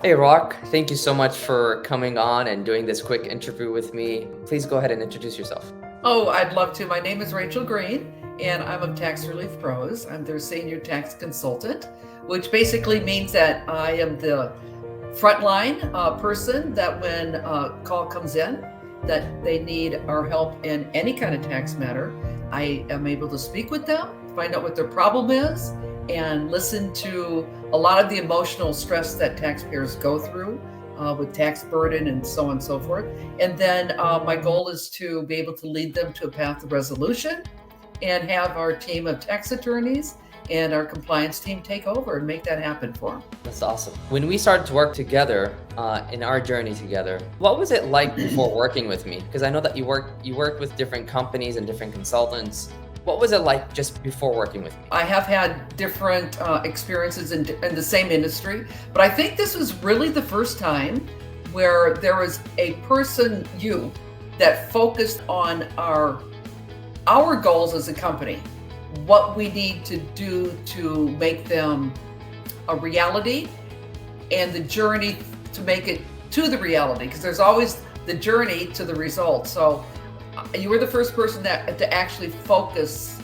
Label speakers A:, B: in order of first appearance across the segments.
A: Hey, Rock, thank you so much for coming on and doing this quick interview with me. Please go ahead and introduce yourself.
B: Oh, I'd love to. My name is Rachel Green, and I'm of Tax Relief Pros. I'm their senior tax consultant, which basically means that I am the frontline person that when a call comes in that they need our help in any kind of tax matter, I am able to speak with them, find out what their problem is, and listen to a lot of the emotional stress that taxpayers go through with tax burden and so on and so forth. And then my goal is to be able to lead them to a path of resolution and have our team of tax attorneys and our compliance team take over and make that happen for them.
A: That's awesome. When we started to work together in our journey together, what was it like before working with me? Because I know that you work with different companies and different consultants. What was it like just before working with me?
B: I have had different experiences in the same industry, but I think this was really the first time where there was a person, you, that focused on our goals as a company, what we need to do to make them a reality, and the journey to make it to the reality, because there's always the journey to the result. So you were the first person that to actually focus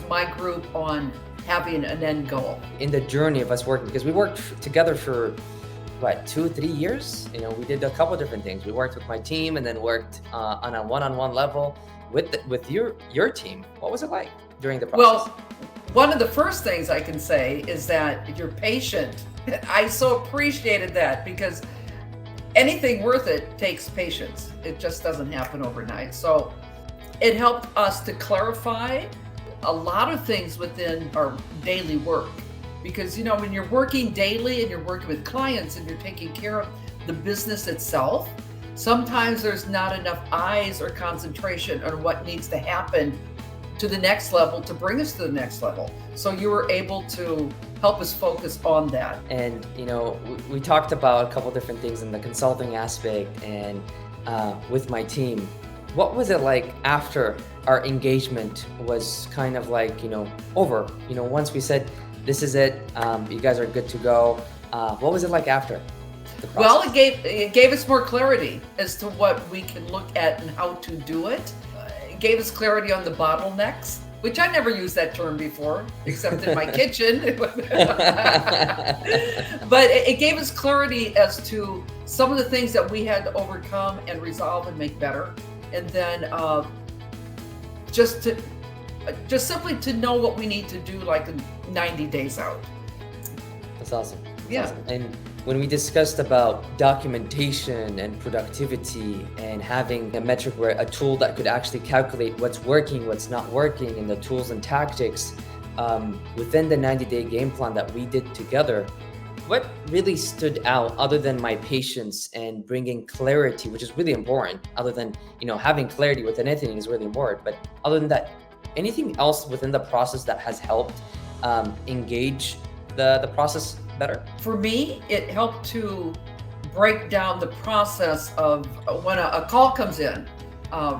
B: my group on having an end goal.
A: In the journey of us working, because we worked together for what, 2-3 years? We did a couple different things. We worked with my team and then worked on a one-on-one level with your team. What was it like during the process?
B: Well, one of the first things I can say is that you're patient. I so appreciated that, because anything worth it takes patience. It just doesn't happen overnight. So it helped us to clarify a lot of things within our daily work. Because, when you're working daily and you're working with clients and you're taking care of the business itself, sometimes there's not enough eyes or concentration on what needs to happen to the next level to bring us to the next level. So you were able to help us focus on that.
A: And we talked about a couple different things in the consulting aspect and with my team. What was it like after our engagement was kind of like over? Once we said this is it, you guys are good to go. What was it like after the process?
B: Well, it gave us more clarity as to what we can look at and how to do it. It gave us clarity on the bottlenecks, which I never used that term before, except in my kitchen. But it gave us clarity as to some of the things that we had to overcome and resolve and make better. And then just simply to know what we need to do, like 90 days out.
A: That's awesome.
B: Yeah.
A: Awesome. And when we discussed about documentation and productivity and having a metric where a tool that could actually calculate what's working, what's not working, and the tools and tactics within the 90-day game plan that we did together, what really stood out other than my patience and bringing clarity, which is really important, other than, having clarity with anything is really important. But other than that, anything else within the process that has helped engage the process better?
B: For me, it helped to break down the process of when a call comes in,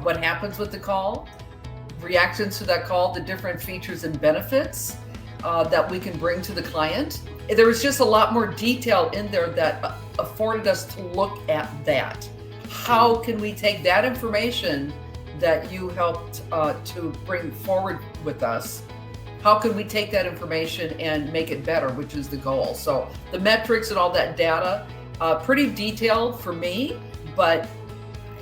B: what happens with the call, reactions to that call, the different features and benefits that we can bring to the client. There was just a lot more detail in there that afforded us to look at that. How can we take that information that you helped to bring forward with us? How can we take that information and make it better, which is the goal? So the metrics and all that data, pretty detailed for me, but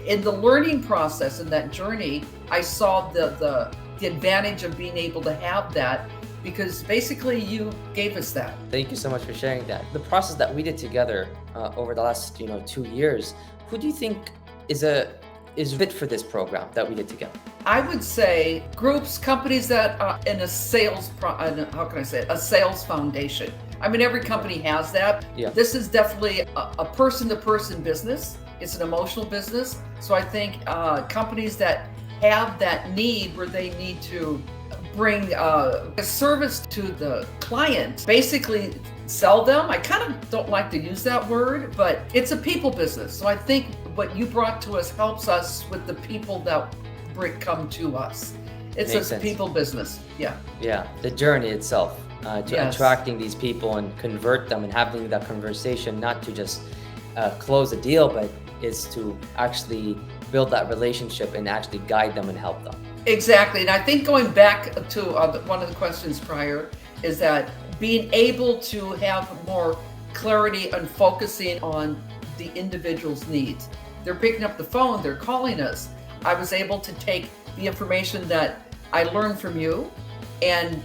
B: in the learning process and that journey, I saw the advantage of being able to have that, because basically you gave us that.
A: Thank you so much for sharing that. The process that we did together over the last 2 years, who do you think is fit for this program that we did together?
B: I would say groups, companies that are in a sales, a sales foundation. I mean, every company has that.
A: Yeah.
B: This is definitely a person-to-person business. It's an emotional business. So I think companies that have that need where they need to bring a service to the client, basically sell them. I kind of don't like to use that word, but it's a people business. So I think what you brought to us helps us with the people that come to us. It's
A: Makes
B: a
A: sense.
B: people business. Yeah.
A: Yeah, the journey itself, to
B: Yes.
A: attracting these people and convert them and having that conversation, not to just close a deal, but is to actually build that relationship and actually guide them and help them.
B: Exactly. And I think going back to one of the questions prior is that being able to have more clarity and focusing on the individual's needs. They're picking up the phone, they're calling us. I was able to take the information that I learned from you and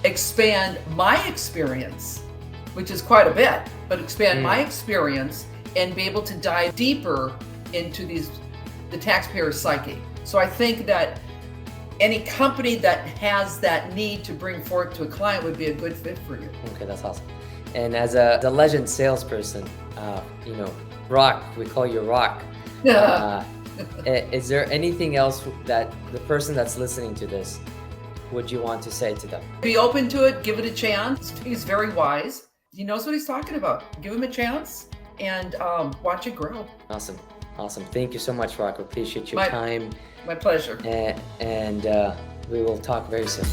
B: expand my experience, which is quite a bit, but expand my experience and be able to dive deeper into the taxpayer psyche. So I think that any company that has that need to bring forth to a client would be a good fit for you.
A: Okay, that's awesome. And as a legend salesperson, you know, Rock, we call you Rock. Is there anything else that the person that's listening to this would you want to say to them?
B: Be open to it, give it a chance. He's very wise. He knows what he's talking about. Give him a chance and watch it grow.
A: Awesome. Awesome. Thank you so much, Rock. Appreciate your
B: My-
A: time.
B: My pleasure.
A: And we will talk very soon.